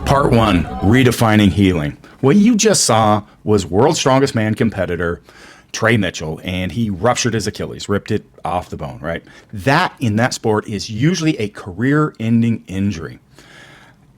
Part one, redefining healing. What you just saw was world's strongest man competitor, Trey Mitchell, and he ruptured his Achilles, ripped it off the bone, right? That in that sport is usually a career-ending injury.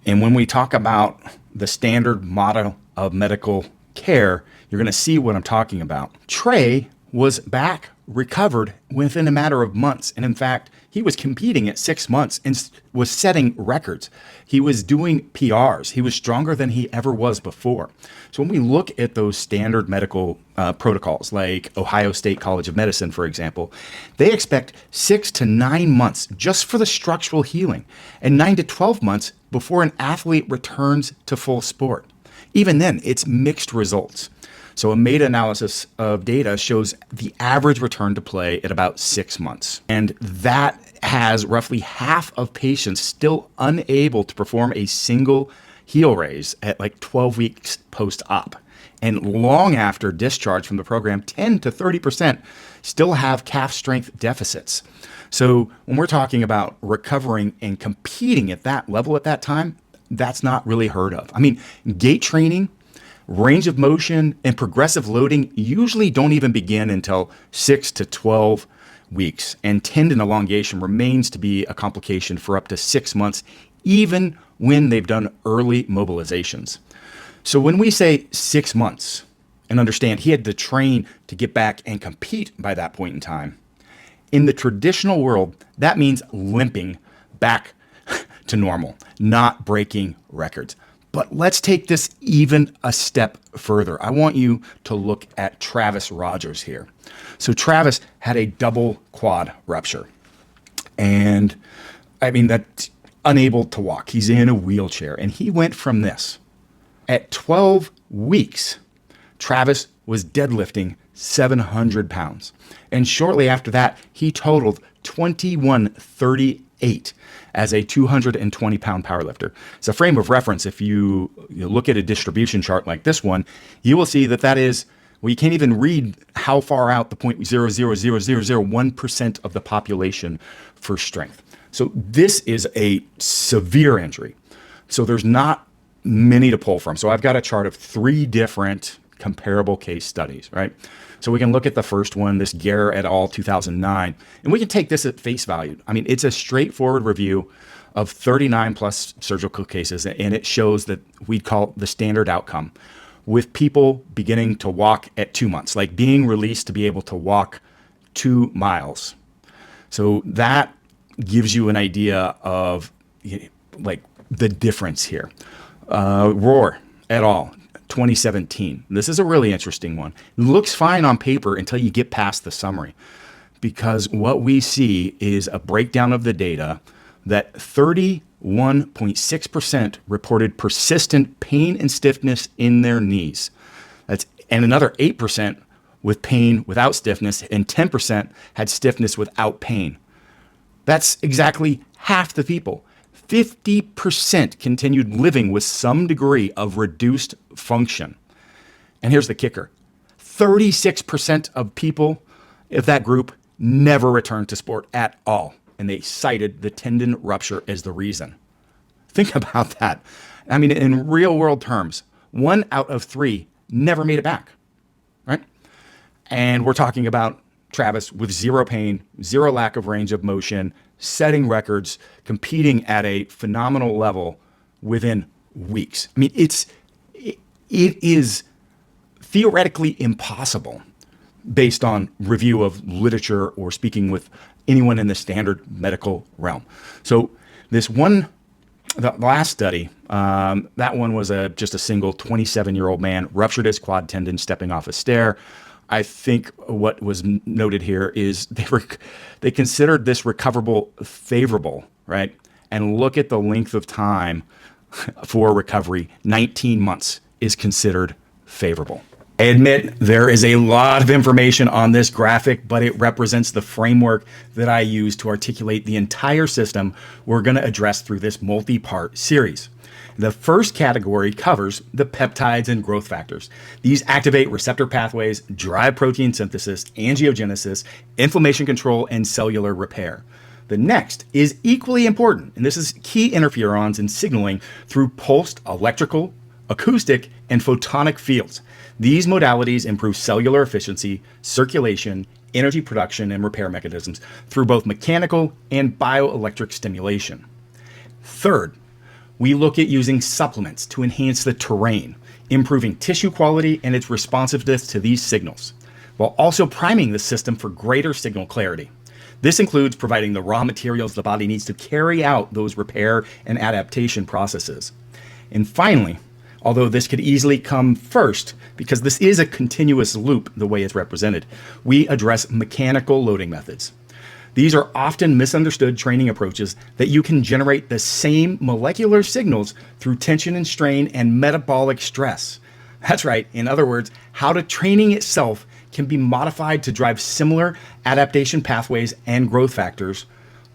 And when we talk about the standard model of medical care, you're going to see what I'm talking about. Trey was back, recovered within a matter of months. And in fact, he was competing at 6 months and was setting records. He was doing PRs. He was stronger than he ever was before. So when we look at those standard medical protocols, like Ohio State College of Medicine, for example, they expect 6 to 9 months just for the structural healing and 9 to 12 months before an athlete returns to full sport. Even then, it's mixed results. So a meta-analysis of data shows the average return to play at about 6 months. And that has roughly half of patients still unable to perform a single heel raise at like 12 weeks post-op. And long after discharge from the program, 10 to 30% still have calf strength deficits. So when we're talking about recovering and competing at that level at that time, that's not really heard of. I mean, gait training, range of motion, and progressive loading usually don't even begin until 6 to 12 weeks. And tendon elongation remains to be a complication for up to 6 months, even when they've done early mobilizations. So when we say 6 months, and understand he had to train to get back and compete by that point in time, in the traditional world, that means limping back to normal, not breaking records. But let's take this even a step further. I want you to look at Travis Rogers here. So Travis had a double quad rupture. And I mean, that's unable to walk. He's in a wheelchair. And he went from this. At 12 weeks, Travis was deadlifting 700 pounds. And shortly after that, he totaled 2138 as a 220-pound powerlifter. It's a frame of reference. If you look at a distribution chart like this one, you will see that is, well, you can't even read how far out the 0.000001% of the population for strength. So this is a severe injury. So there's not many to pull from. So I've got a chart of 3 different comparable case studies, right? So we can look at the first one, this Gare et al. 2009, and we can take this at face value. I mean, it's a straightforward review of 39 plus surgical cases, and it shows that we'd call the standard outcome with people beginning to walk at 2 months, like being released to be able to walk 2 miles. So that gives you an idea of like the difference here. Rohr et al. 2017. This is a really interesting one. It looks fine on paper until you get past the summary, because what we see is a breakdown of the data that 31.6% reported persistent pain and stiffness in their knees. And another 8% with pain without stiffness, and 10% had stiffness without pain. That's exactly half the people. 50% continued living with some degree of reduced function. And here's the kicker. 36% of people of that group never returned to sport at all. And they cited the tendon rupture as the reason. Think about that. I mean, in real world terms, 1 out of 3 never made it back, right? And we're talking about Travis with 0 pain, 0 lack of range of motion, setting records, competing at a phenomenal level within weeks. I mean, it is theoretically impossible based on review of literature or speaking with anyone in the standard medical realm. So this one, the last study, that one was just a single 27-year-old man, ruptured his quad tendon stepping off a stair. I think what was noted here is they considered this recoverable favorable, right? And look at the length of time for recovery. 19 months is considered favorable. I admit there is a lot of information on this graphic, but it represents the framework that I use to articulate the entire system we're going to address through this multi-part series. The first category covers the peptides and growth factors. These activate receptor pathways, drive protein synthesis, angiogenesis, inflammation control, and cellular repair. The next is equally important, and this is key interferons in signaling through pulsed electrical, acoustic, and photonic fields. These modalities improve cellular efficiency, circulation, energy production, and repair mechanisms through both mechanical and bioelectric stimulation. Third, we look at using supplements to enhance the terrain, improving tissue quality and its responsiveness to these signals, while also priming the system for greater signal clarity. This includes providing the raw materials the body needs to carry out those repair and adaptation processes. And finally, although this could easily come first, because this is a continuous loop the way it's represented, we address mechanical loading methods. These are often misunderstood training approaches that you can generate the same molecular signals through tension and strain and metabolic stress. That's right. In other words, how the training itself can be modified to drive similar adaptation pathways and growth factors,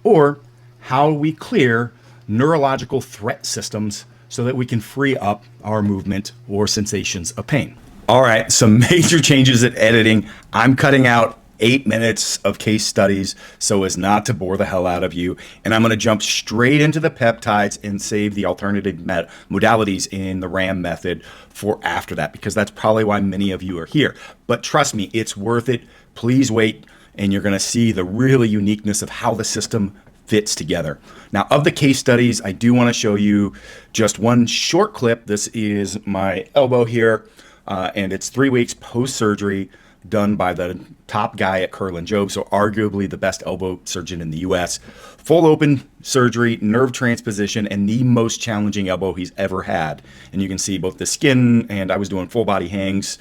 or how we clear neurological threat systems so that we can free up our movement or sensations of pain. All right, some major changes in editing. I'm cutting out 8 minutes of case studies so as not to bore the hell out of you. And I'm going to jump straight into the peptides and save the alternative modalities in the RAM method for after that, because that's probably why many of you are here. But trust me, it's worth it. Please wait, and you're going to see the really uniqueness of how the system fits together. Now, of the case studies, I do want to show you just one short clip. This is my elbow here, and it's 3 weeks post-surgery, done by the top guy at Curlin Job, so arguably the best elbow surgeon in the US. Full open surgery, nerve transposition, and the most challenging elbow he's ever had. And you can see both the skin, and I was doing full body hangs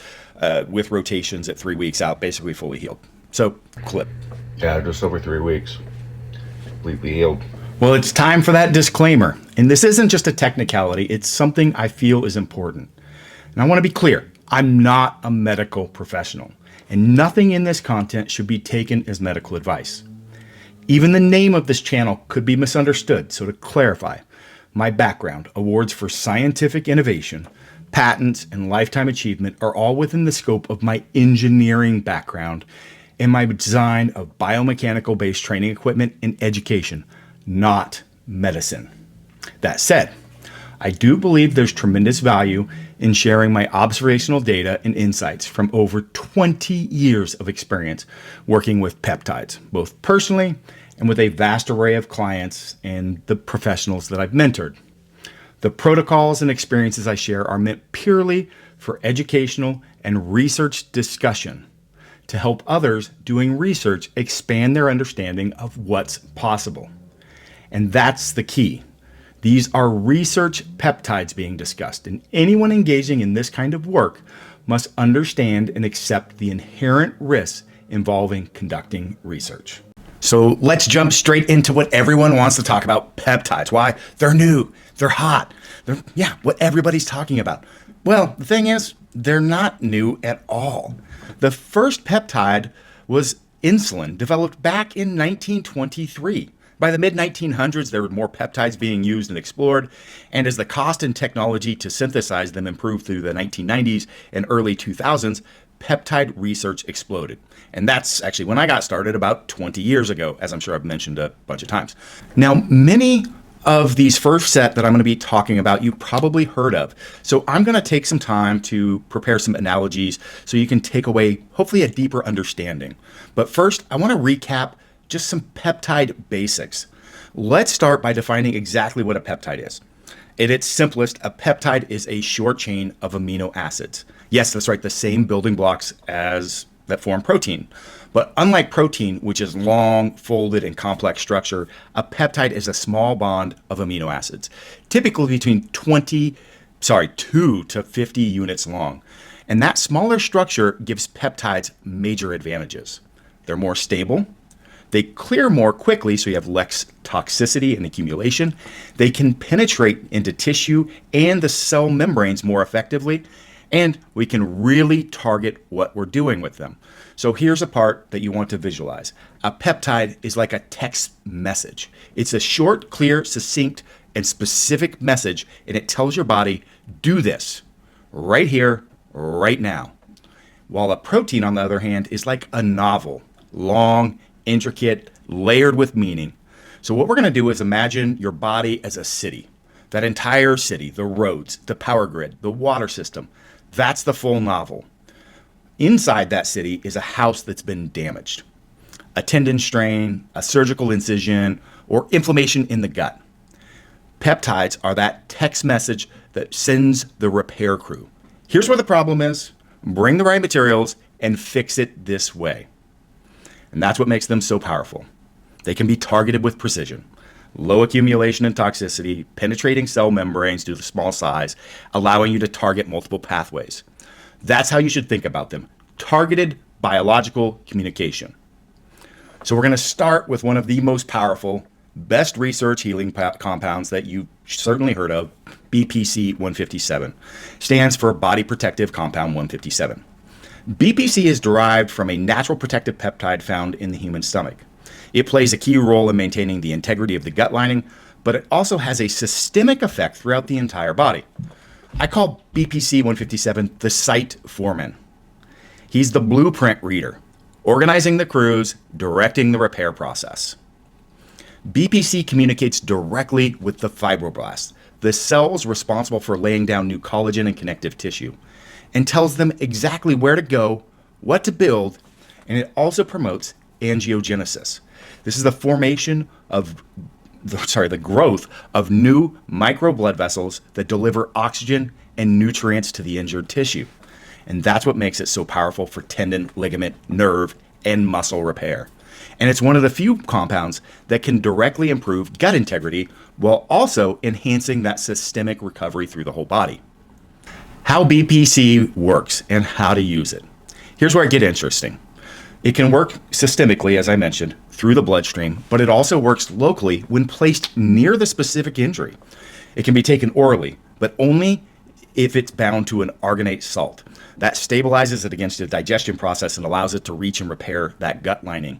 with rotations at 3 weeks out, basically fully healed. So, clip. Yeah, just over 3 weeks. Completely healed. Well, it's time for that disclaimer. And this isn't just a technicality, it's something I feel is important. And I want to be clear, I'm not a medical professional, and nothing in this content should be taken as medical advice. Even the name of this channel could be misunderstood, so to clarify, my background, awards for scientific innovation, patents, and lifetime achievement are all within the scope of my engineering background and my design of biomechanical-based training equipment and education, not medicine. That said, I do believe there's tremendous value in sharing my observational data and insights from over 20 years of experience working with peptides, both personally and with a vast array of clients and the professionals that I've mentored. The protocols and experiences I share are meant purely for educational and research discussion to help others doing research expand their understanding of what's possible. And that's the key. These are research peptides being discussed, and anyone engaging in this kind of work must understand and accept the inherent risks involving conducting research. So let's jump straight into what everyone wants to talk about, peptides. Why? They're new, they're hot, what everybody's talking about. Well, the thing is, they're not new at all. The first peptide was insulin, developed back in 1923. By the mid-1900s, there were more peptides being used and explored, and as the cost and technology to synthesize them improved through the 1990s and early 2000s, peptide research exploded. And that's actually when I got started about 20 years ago, as I'm sure I've mentioned a bunch of times. Now, many of these first set that I'm going to be talking about, you probably heard of. So I'm going to take some time to prepare some analogies so you can take away, hopefully, a deeper understanding. But first, I want to recap just some peptide basics. Let's start by defining exactly what a peptide is. At its simplest, a peptide is a short chain of amino acids. Yes, that's right, the same building blocks as that form protein. But unlike protein, which is long, folded, and complex structure, a peptide is a small bond of amino acids, typically between 2 to 50 units long. And that smaller structure gives peptides major advantages. They're more stable. They clear more quickly, so you have less toxicity and accumulation. They can penetrate into tissue and the cell membranes more effectively, and we can really target what we're doing with them. So here's a part that you want to visualize. A peptide is like a text message. It's a short, clear, succinct, and specific message, and it tells your body, do this right here, right now. While a protein, on the other hand, is like a novel, long, intricate, layered with meaning. So what we're going to do is imagine your body as a city. That entire city, the roads, the power grid, the water system, that's the full novel. Inside that city is a house that's been damaged. A tendon strain, a surgical incision, or inflammation in the gut. Peptides are that text message that sends the repair crew. Here's where the problem is. Bring the right materials and fix it this way. And that's what makes them so powerful. They can be targeted with precision. Low accumulation and toxicity, penetrating cell membranes due to the small size, allowing you to target multiple pathways. That's how you should think about them. Targeted biological communication. So we're going to start with one of the most powerful, best research healing compounds that you've certainly heard of, BPC 157. Stands for Body Protective Compound 157. BPC is derived from a natural protective peptide found in the human stomach. It plays a key role in maintaining the integrity of the gut lining, but it also has a systemic effect throughout the entire body. I call BPC 157 the site foreman. He's the blueprint reader, organizing the crews, directing the repair process. BPC communicates directly with the fibroblasts, the cells responsible for laying down new collagen and connective tissue, and tells them exactly where to go, what to build, and it also promotes angiogenesis. This is the formation of the growth of new micro blood vessels that deliver oxygen and nutrients to the injured tissue. And that's what makes it so powerful for tendon, ligament, nerve, and muscle repair. And it's one of the few compounds that can directly improve gut integrity while also enhancing that systemic recovery through the whole body. How BPC works and how to use it. Here's where it gets interesting. It can work systemically, as I mentioned, through the bloodstream, but it also works locally when placed near the specific injury. It can be taken orally, but only if it's bound to an arginate salt. That stabilizes it against the digestion process and allows it to reach and repair that gut lining.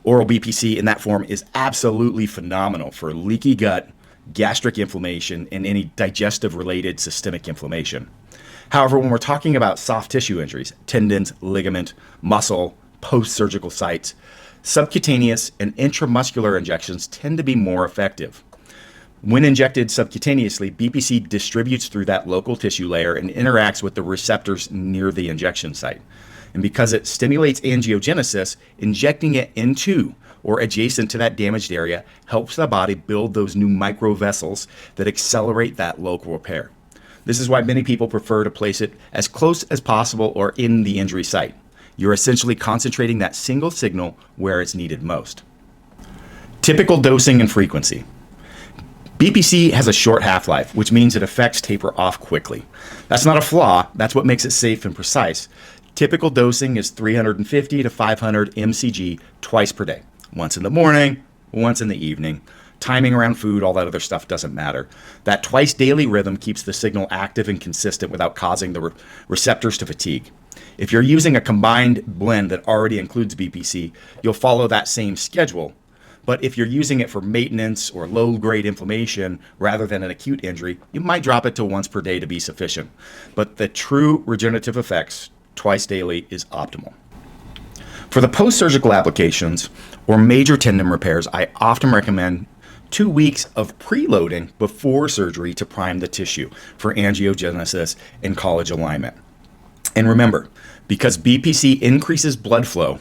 Oral BPC in that form is absolutely phenomenal for leaky gut, gastric inflammation, and any digestive-related systemic inflammation. However, when we're talking about soft tissue injuries, tendons, ligament, muscle, post-surgical sites, subcutaneous and intramuscular injections tend to be more effective. When injected subcutaneously, BPC distributes through that local tissue layer and interacts with the receptors near the injection site. And because it stimulates angiogenesis, injecting it into or adjacent to that damaged area helps the body build those new microvessels that accelerate that local repair. This is why many people prefer to place it as close as possible or in the injury site. You're essentially concentrating that single signal where it's needed most. Typical dosing and frequency. BPC has a short half-life, which means its effects taper off quickly. That's not a flaw, that's what makes it safe and precise. Typical dosing is 350 to 500 mcg twice per day. Once in the morning, once in the evening. Timing around food, all that other stuff doesn't matter. That twice daily rhythm keeps the signal active and consistent without causing the receptors to fatigue. If you're using a combined blend that already includes BPC, you'll follow that same schedule. But if you're using it for maintenance or low-grade inflammation rather than an acute injury, you might drop it to once per day to be sufficient. But the true regenerative effects, twice daily, is optimal. For the post-surgical applications or major tendon repairs, I often recommend 2 weeks of preloading before surgery to prime the tissue for angiogenesis and collage alignment. And remember, because BPC increases blood flow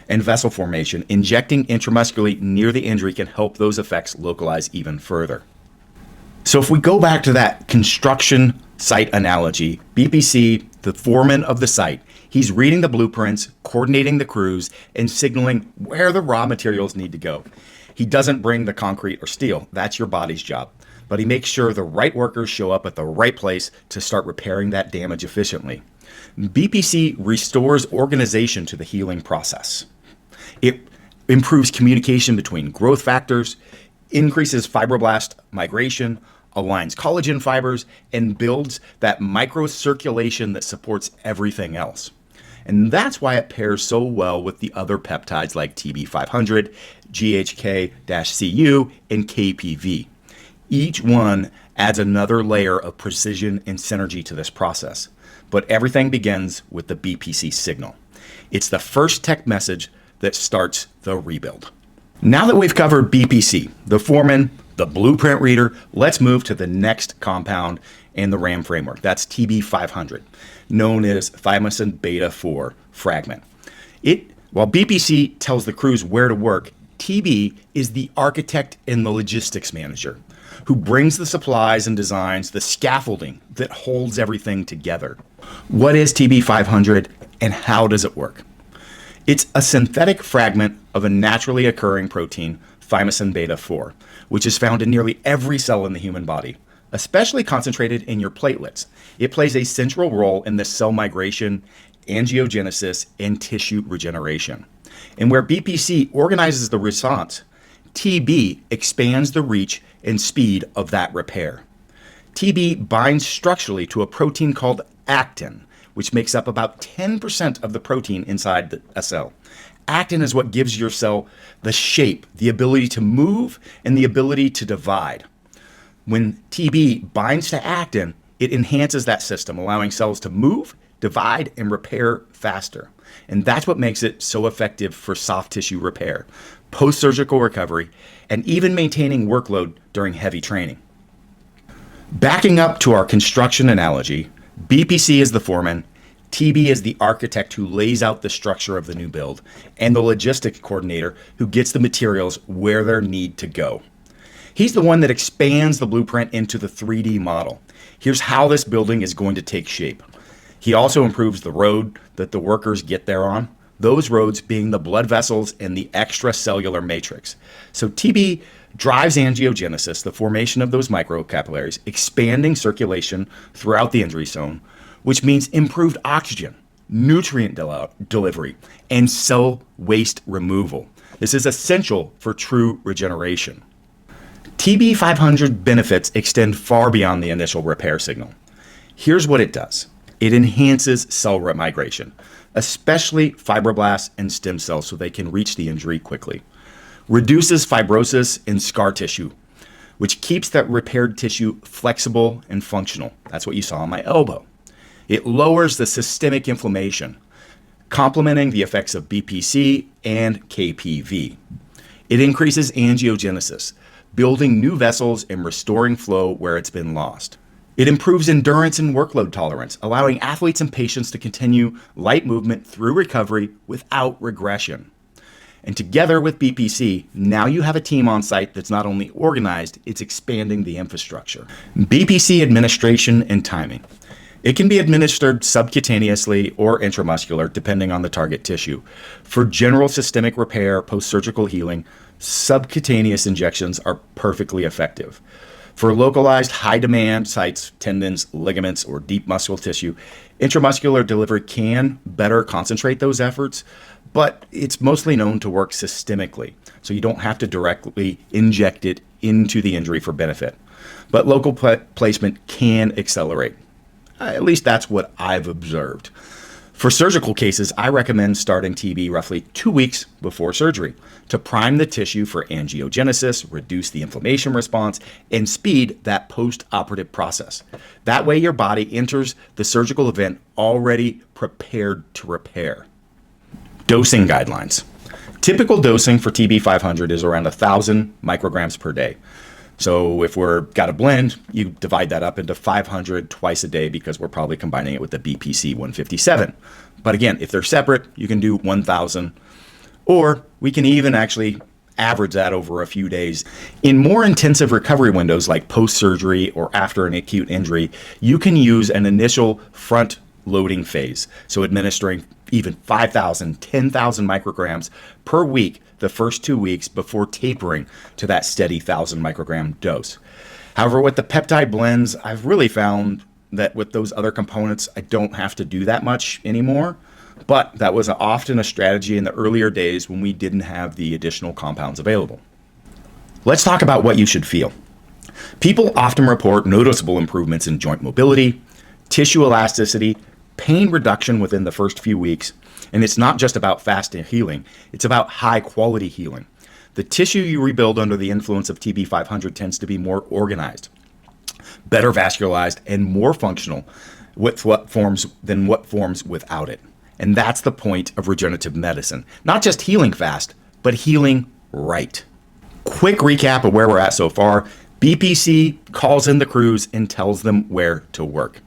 and vessel formation, injecting intramuscularly near the injury can help those effects localize even further. So if we go back to that construction site analogy, BPC, the foreman of the site, he's reading the blueprints, coordinating the crews, and signaling where the raw materials need to go. He doesn't bring the concrete or steel. That's your body's job. But he makes sure the right workers show up at the right place to start repairing that damage efficiently. BPC restores organization to the healing process. It improves communication between growth factors, increases fibroblast migration, aligns collagen fibers, and builds that microcirculation that supports everything else. And that's why it pairs so well with the other peptides like TB500, GHK-Cu, and KPV. Each one adds another layer of precision and synergy to this process. But everything begins with the BPC signal. It's the first tech message that starts the rebuild. Now that we've covered BPC, the foreman, the blueprint reader, let's move to the next compound in the RAM framework. That's TB500, known as thymosin beta 4 fragment. While BPC tells the crews where to work, TB is the architect and the logistics manager who brings the supplies and designs, the scaffolding that holds everything together. What is TB500 and how does it work? It's a synthetic fragment of a naturally occurring protein, thymosin beta 4, which is found in nearly every cell in the human body, especially concentrated in your platelets. It plays a central role in the cell migration, angiogenesis, and tissue regeneration. And where BPC organizes the response, TB expands the reach and speed of that repair. TB binds structurally to a protein called actin, which makes up about 10% of the protein inside a cell. Actin is what gives your cell the shape, the ability to move, and the ability to divide. When TB binds to actin, it enhances that system, allowing cells to move, divide, and repair faster. And that's what makes it so effective for soft tissue repair, post-surgical recovery, and even maintaining workload during heavy training. Backing up to our construction analogy, BPC is the foreman, TB is the architect who lays out the structure of the new build, and the logistics coordinator who gets the materials where they need to go. He's the one that expands the blueprint into the 3D model. Here's how this building is going to take shape. He also improves the road that the workers get there on, those roads being the blood vessels and the extracellular matrix. So TB drives angiogenesis, the formation of those microcapillaries, expanding circulation throughout the injury zone, which means improved oxygen, nutrient delivery, and cell waste removal. This is essential for true regeneration. TB500 benefits extend far beyond the initial repair signal. Here's what it does. It enhances cell migration, especially fibroblasts and stem cells so they can reach the injury quickly. Reduces fibrosis in scar tissue, which keeps that repaired tissue flexible and functional. That's what you saw on my elbow. It lowers the systemic inflammation, complementing the effects of BPC and KPV. It increases angiogenesis, building new vessels and restoring flow where it's been lost. It improves endurance and workload tolerance, allowing athletes and patients to continue light movement through recovery without regression. And together with BPC, now you have a team on site that's not only organized, it's expanding the infrastructure. BPC administration and timing. It can be administered subcutaneously or intramuscular, depending on the target tissue. For general systemic repair, post-surgical healing, subcutaneous injections are perfectly effective. For localized high-demand sites, tendons, ligaments, or deep muscle tissue, intramuscular delivery can better concentrate those efforts, but it's mostly known to work systemically, so you don't have to directly inject it into the injury for benefit. But local placement can accelerate. At least that's what I've observed. For surgical cases, I recommend starting TB roughly 2 weeks before surgery to prime the tissue for angiogenesis, reduce the inflammation response, and speed that post-operative process. That way your body enters the surgical event already prepared to repair. Dosing guidelines. Typical dosing for TB500 is around 1,000 micrograms per day. So if got a blend, you divide that up into 500 twice a day because we're probably combining it with the BPC 157. But again, if they're separate, you can do 1,000, or we can even actually average that over a few days. In more intensive recovery windows like post-surgery or after an acute injury, you can use an initial front loading phase. So administering even 5,000, 10,000 micrograms per week the first 2 weeks before tapering to that steady 1,000 microgram dose. However, with the peptide blends, I've really found that with those other components, I don't have to do that much anymore. But that was often a strategy in the earlier days when we didn't have the additional compounds available. Let's talk about what you should feel. People often report noticeable improvements in joint mobility, tissue elasticity, pain reduction within the first few weeks. And it's not just about fast healing, it's about high quality healing. The tissue you rebuild under the influence of TB500 tends to be more organized, better vascularized, and more functional with what forms without it. And that's the point of regenerative medicine. Not just healing fast, but healing right. Quick recap of where we're at so far. BPC calls in the crews and tells them where to work.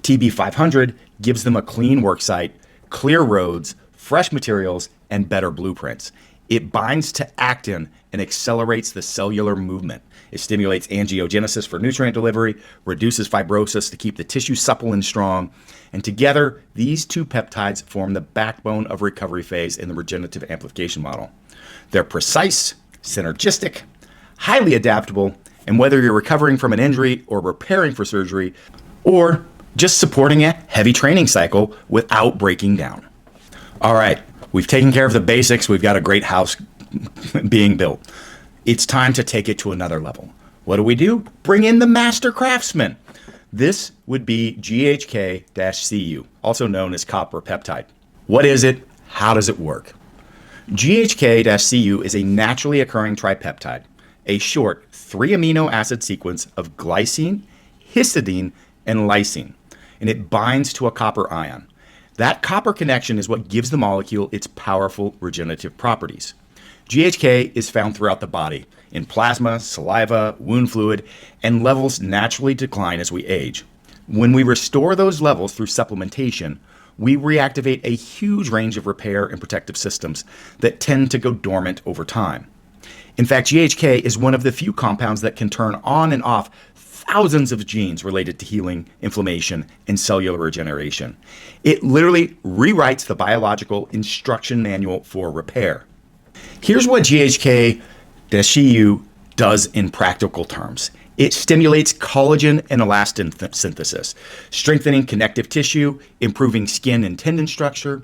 TB500 gives them a clean work site, clear roads, fresh materials, and better blueprints. It binds to actin and accelerates the cellular movement. It stimulates angiogenesis for nutrient delivery, reduces fibrosis to keep the tissue supple and strong. And together, these two peptides form the backbone of recovery phase in the regenerative amplification model. They're precise, synergistic, highly adaptable, and whether you're recovering from an injury or preparing for surgery, or just supporting a heavy training cycle without breaking down. All right, we've taken care of the basics. We've got a great house being built. It's time to take it to another level. What do? Bring in the master craftsman. This would be GHK-Cu, also known as copper peptide. What is it? How does it work? GHK-Cu is a naturally occurring tripeptide, a short 3 amino acid sequence of glycine, histidine, and lysine, and it binds to a copper ion. That copper connection is what gives the molecule its powerful regenerative properties. GHK is found throughout the body, in plasma, saliva, wound fluid, and levels naturally decline as we age. When we restore those levels through supplementation, we reactivate a huge range of repair and protective systems that tend to go dormant over time. In fact, GHK is one of the few compounds that can turn on and off thousands of genes related to healing, inflammation, and cellular regeneration. It literally rewrites the biological instruction manual for repair. Here's what GHK-Cu does in practical terms. It stimulates collagen and elastin synthesis, strengthening connective tissue, improving skin and tendon structure.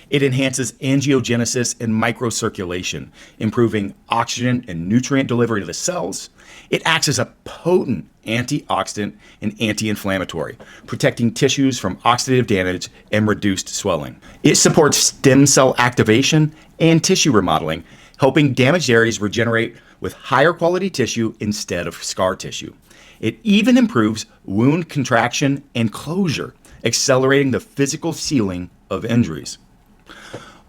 It enhances angiogenesis and microcirculation, improving oxygen and nutrient delivery to the cells. It acts as a potent antioxidant and anti-inflammatory, protecting tissues from oxidative damage and reduced swelling. It supports stem cell activation and tissue remodeling, helping damaged areas regenerate with higher quality tissue instead of scar tissue. It even improves wound contraction and closure, accelerating the physical healing of injuries.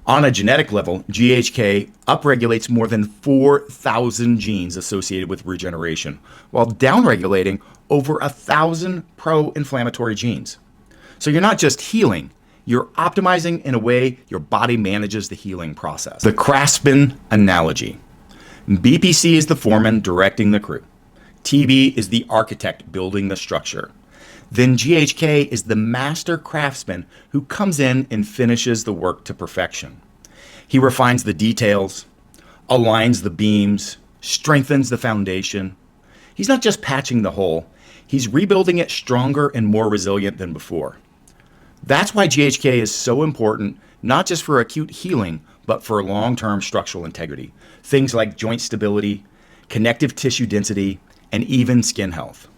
On a genetic level, GHK upregulates more than 4,000 genes associated with regeneration, while downregulating over 1,000 pro-inflammatory genes. So you're not just healing, you're optimizing in a way your body manages the healing process. The craftsman analogy. BPC is the foreman directing the crew. TB is the architect building the structure. Then GHK is the master craftsman who comes in and finishes the work to perfection. He refines the details, aligns the beams, strengthens the foundation. He's not just patching the hole, he's rebuilding it stronger and more resilient than before. That's why GHK is so important, not just for acute healing, but for long-term structural integrity. Things like joint stability, connective tissue density, and even skin health.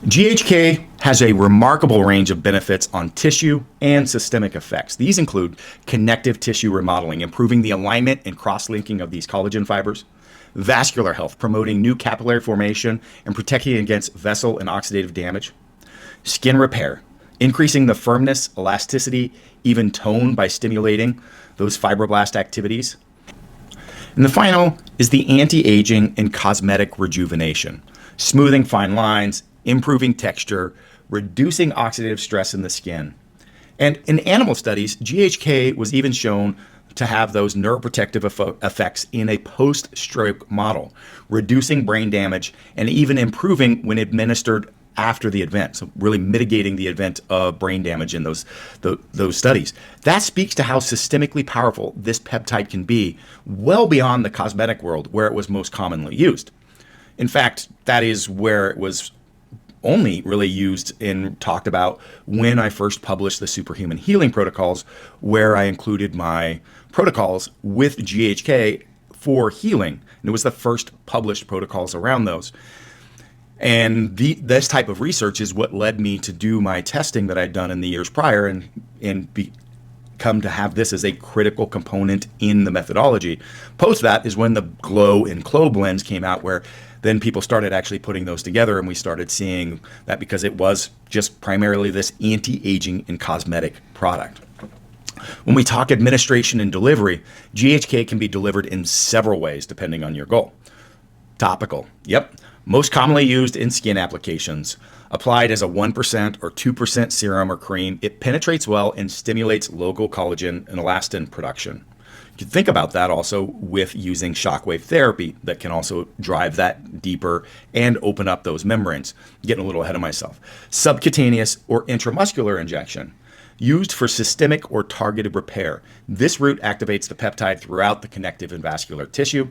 GHK has a remarkable range of benefits on tissue and systemic effects. These include connective tissue remodeling, improving the alignment and cross-linking of these collagen fibers, vascular health, promoting new capillary formation and protecting against vessel and oxidative damage, skin repair, increasing the firmness, elasticity, even tone by stimulating those fibroblast activities. And the final is the anti-aging and cosmetic rejuvenation, smoothing fine lines, improving texture, reducing oxidative stress in the skin. And in animal studies, GHK was even shown to have those neuroprotective effects in a post-stroke model, reducing brain damage and even improving when administered after the event, so really mitigating the event of brain damage in those studies. That speaks to how systemically powerful this peptide can be, well beyond the cosmetic world where it was most commonly used. In fact, that is where it was only really used and talked about when I first published the Superhuman healing protocols, where I included my protocols with GHK for healing. And it was the first published protocols around those. And this type of research is what led me to do my testing that I'd done in the years prior and come to have this as a critical component in the methodology. Post that is when the Glow and Clo blends came out, where then people started actually putting those together, and we started seeing that because it was just primarily this anti-aging and cosmetic product. When we talk administration and delivery, GHK can be delivered in several ways depending on your goal. Topical. Yep. Most commonly used in skin applications. Applied as a 1% or 2% serum or cream, it penetrates well and stimulates local collagen and elastin production. You can think about that also with using shockwave therapy that can also drive that deeper and open up those membranes. Getting a little ahead of myself. Subcutaneous or intramuscular injection. Used for systemic or targeted repair. This route activates the peptide throughout the connective and vascular tissue.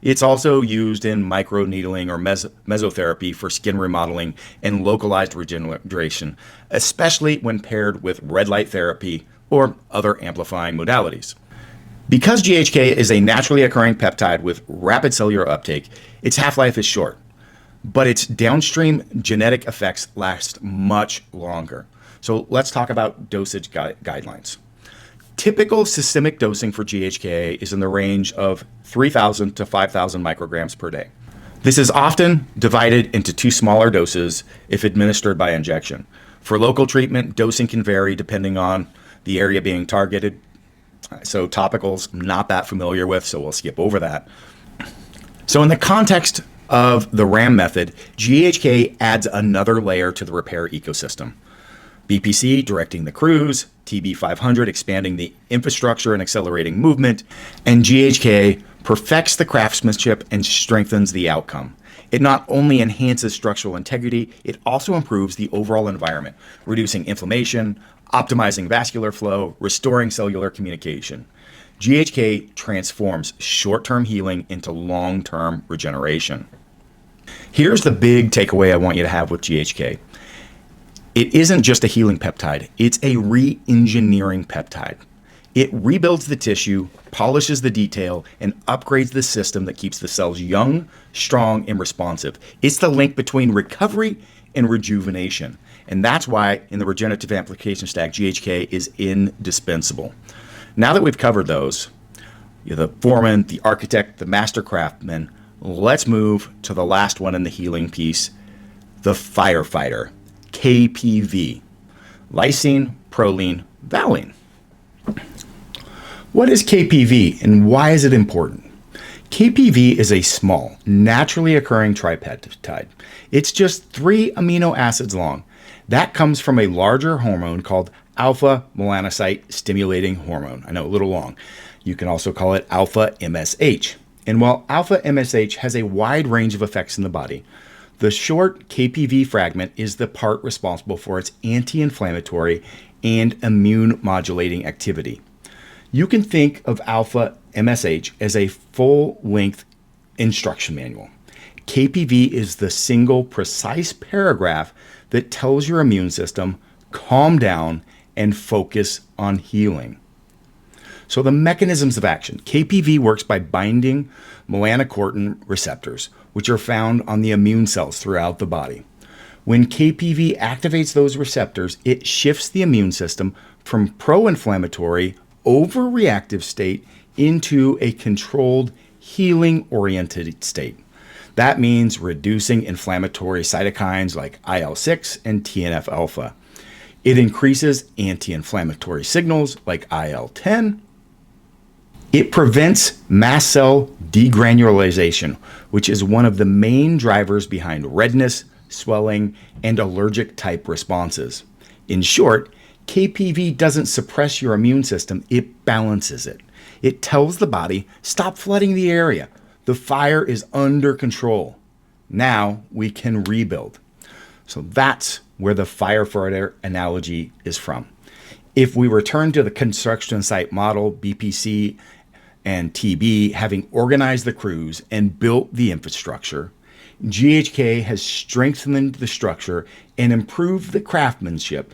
It's also used in microneedling or mesotherapy for skin remodeling and localized regeneration, especially when paired with red light therapy or other amplifying modalities. Because GHK is a naturally occurring peptide with rapid cellular uptake, its half-life is short, but its downstream genetic effects last much longer. So let's talk about dosage guidelines. Typical systemic dosing for GHK is in the range of 3,000 to 5,000 micrograms per day. This is often divided into two smaller doses if administered by injection. For local treatment, dosing can vary depending on the area being targeted. So topicals, I'm not that familiar with, so we'll skip over that. So in the context of the RAM method, GHK adds another layer to the repair ecosystem. BPC directing the crews, TB500 expanding the infrastructure and accelerating movement, and GHK perfects the craftsmanship and strengthens the outcome. It not only enhances structural integrity, it also improves the overall environment, reducing inflammation, optimizing vascular flow, restoring cellular communication. GHK transforms short-term healing into long-term regeneration. Here's the big takeaway I want you to have with GHK. It isn't just a healing peptide, it's a re-engineering peptide. It rebuilds the tissue, polishes the detail, and upgrades the system that keeps the cells young, strong, and responsive. It's the link between recovery and rejuvenation. And that's why in the regenerative application stack, GHK is indispensable. Now that we've covered those, the foreman, the architect, the master craftsman, let's move to the last one in the healing piece, the firefighter. KPV, lysine, proline, valine. What is KPV and why is it important? KPV is a small, naturally occurring tripeptide. It's just 3 amino acids long. That comes from a larger hormone called alpha melanocyte stimulating hormone. I know, a little long. You can also call it alpha MSH. And while alpha MSH has a wide range of effects in the body, the short KPV fragment is the part responsible for its anti-inflammatory and immune modulating activity. You can think of alpha MSH as a full-length instruction manual. KPV is the single precise paragraph that tells your immune system, calm down and focus on healing. So the mechanisms of action. KPV works by binding melanocortin receptors, which are found on the immune cells throughout the body. When KPV activates those receptors, it shifts the immune system from pro-inflammatory, overreactive state into a controlled, healing-oriented state. That means reducing inflammatory cytokines like IL-6 and TNF-alpha. It increases anti-inflammatory signals like IL-10. It prevents mast cell degranulation, which is one of the main drivers behind redness, swelling, and allergic type responses. In short, KPV doesn't suppress your immune system, it balances it. It tells the body, stop flooding the area. The fire is under control. Now we can rebuild. So that's where the firefighter analogy is from. If we return to the construction site model, BPC and TB having organized the crews and built the infrastructure, GHK has strengthened the structure and improved the craftsmanship.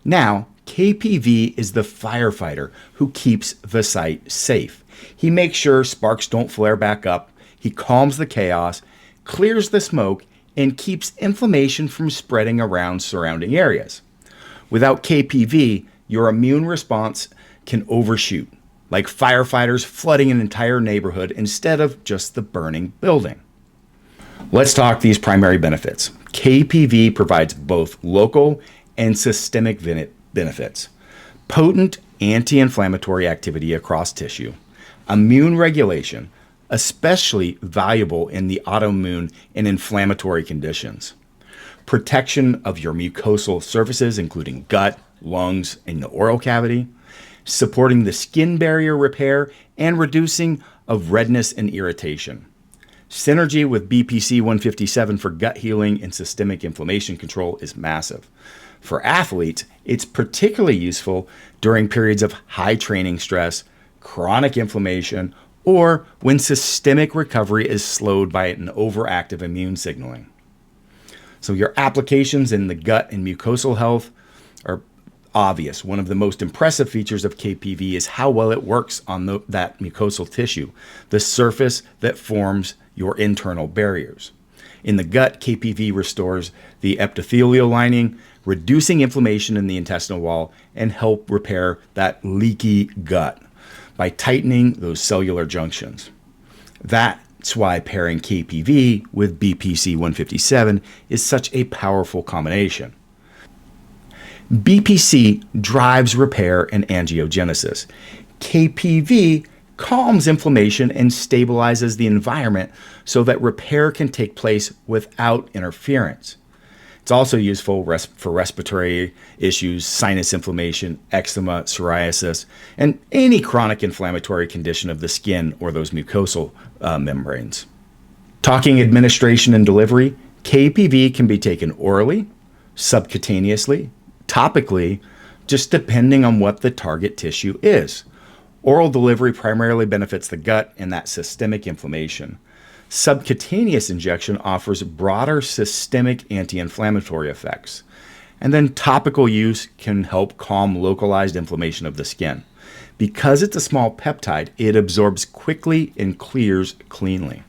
Now, KPV is the firefighter who keeps the site safe. He makes sure sparks don't flare back up, he calms the chaos, clears the smoke, and keeps inflammation from spreading around surrounding areas. Without KPV, your immune response can overshoot, like firefighters flooding an entire neighborhood instead of just the burning building. Let's talk these primary benefits. KPV provides both local and systemic benefits. Potent anti-inflammatory activity across tissue, immune regulation, especially valuable in the autoimmune and inflammatory conditions, protection of your mucosal surfaces, including gut, lungs, and the oral cavity, supporting the skin barrier repair and reducing of redness and irritation. Synergy with BPC 157 for gut healing and systemic inflammation control is massive. For athletes, it's particularly useful during periods of high training stress, chronic inflammation, or when systemic recovery is slowed by an overactive immune signaling. So your applications in the gut and mucosal health are obvious. One of the most impressive features of KPV is how well it works on that mucosal tissue, the surface that forms your internal barriers. In the gut, KPV restores the epithelial lining, reducing inflammation in the intestinal wall, and help repair that leaky gut by tightening those cellular junctions. That's why pairing KPV with BPC 157 is such a powerful combination. BPC drives repair and angiogenesis. KPV calms inflammation and stabilizes the environment so that repair can take place without interference. It's also useful for respiratory issues, sinus inflammation, eczema, psoriasis, and any chronic inflammatory condition of the skin or those mucosal membranes. Talking administration and delivery, KPV can be taken orally, subcutaneously, topically, just depending on what the target tissue is. Oral delivery primarily benefits the gut and that systemic inflammation. Subcutaneous injection offers broader systemic anti-inflammatory effects. And then topical use can help calm localized inflammation of the skin. Because it's a small peptide, it absorbs quickly and clears cleanly.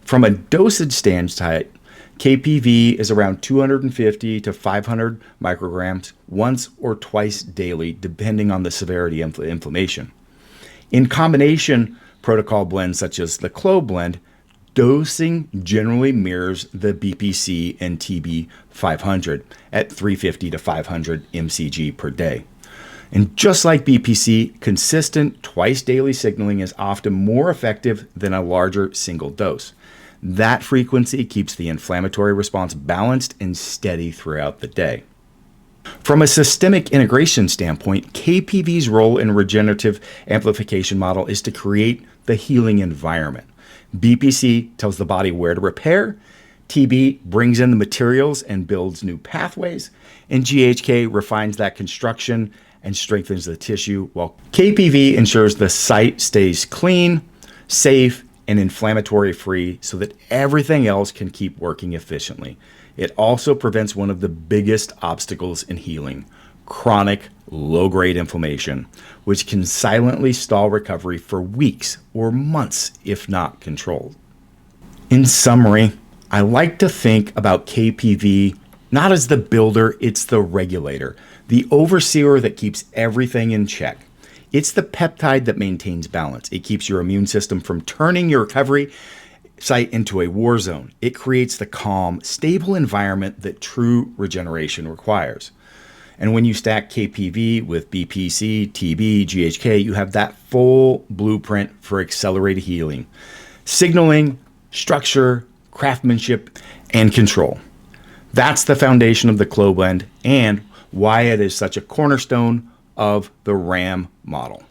From a dosage standpoint, KPV is around 250 to 500 micrograms once or twice daily, depending on the severity of the inflammation. In combination protocol blends such as the Clo blend, dosing generally mirrors the BPC and TB 500 at 350 to 500 mcg per day. And just like BPC, consistent twice daily signaling is often more effective than a larger single dose. That frequency keeps the inflammatory response balanced and steady throughout the day. From a systemic integration standpoint, KPV's role in regenerative amplification model is to create the healing environment. BPC tells the body where to repair, TB brings in the materials and builds new pathways, and GHK refines that construction and strengthens the tissue, while KPV ensures the site stays clean, safe, and inflammatory free so that everything else can keep working efficiently. It also prevents one of the biggest obstacles in healing, chronic low-grade inflammation, which can silently stall recovery for weeks or months if not controlled. In summary, I like to think about KPV not as the builder, it's the regulator, the overseer that keeps everything in check. It's the peptide that maintains balance. It keeps your immune system from turning your recovery site into a war zone. It creates the calm, stable environment that true regeneration requires. And when you stack KPV with BPC, TB, GHK, you have that full blueprint for accelerated healing, signaling, structure, craftsmanship, and control. That's the foundation of the Clo blend and why it is such a cornerstone of the RAM model.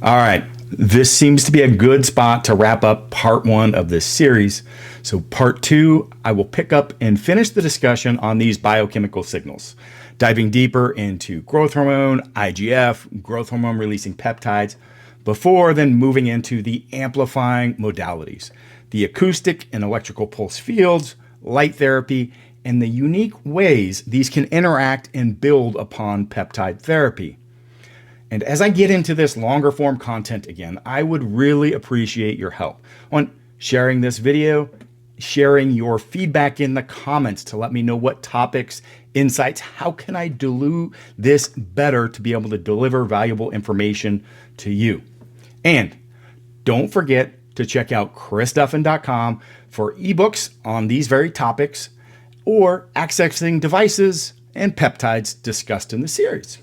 All right, this seems to be a good spot to wrap up part 1 of this series. So part 2, I will pick up and finish the discussion on these biochemical signals, diving deeper into growth hormone, IGF, growth hormone releasing peptides, before then moving into the amplifying modalities, the acoustic and electrical pulse fields, light therapy, and the unique ways these can interact and build upon peptide therapy. And as I get into this longer form content again, I would really appreciate your help on sharing this video, sharing your feedback in the comments to let me know what topics, insights, how can I do this better to be able to deliver valuable information to you. And don't forget to check out chrisduffin.com for ebooks on these very topics or accessing devices and peptides discussed in the series.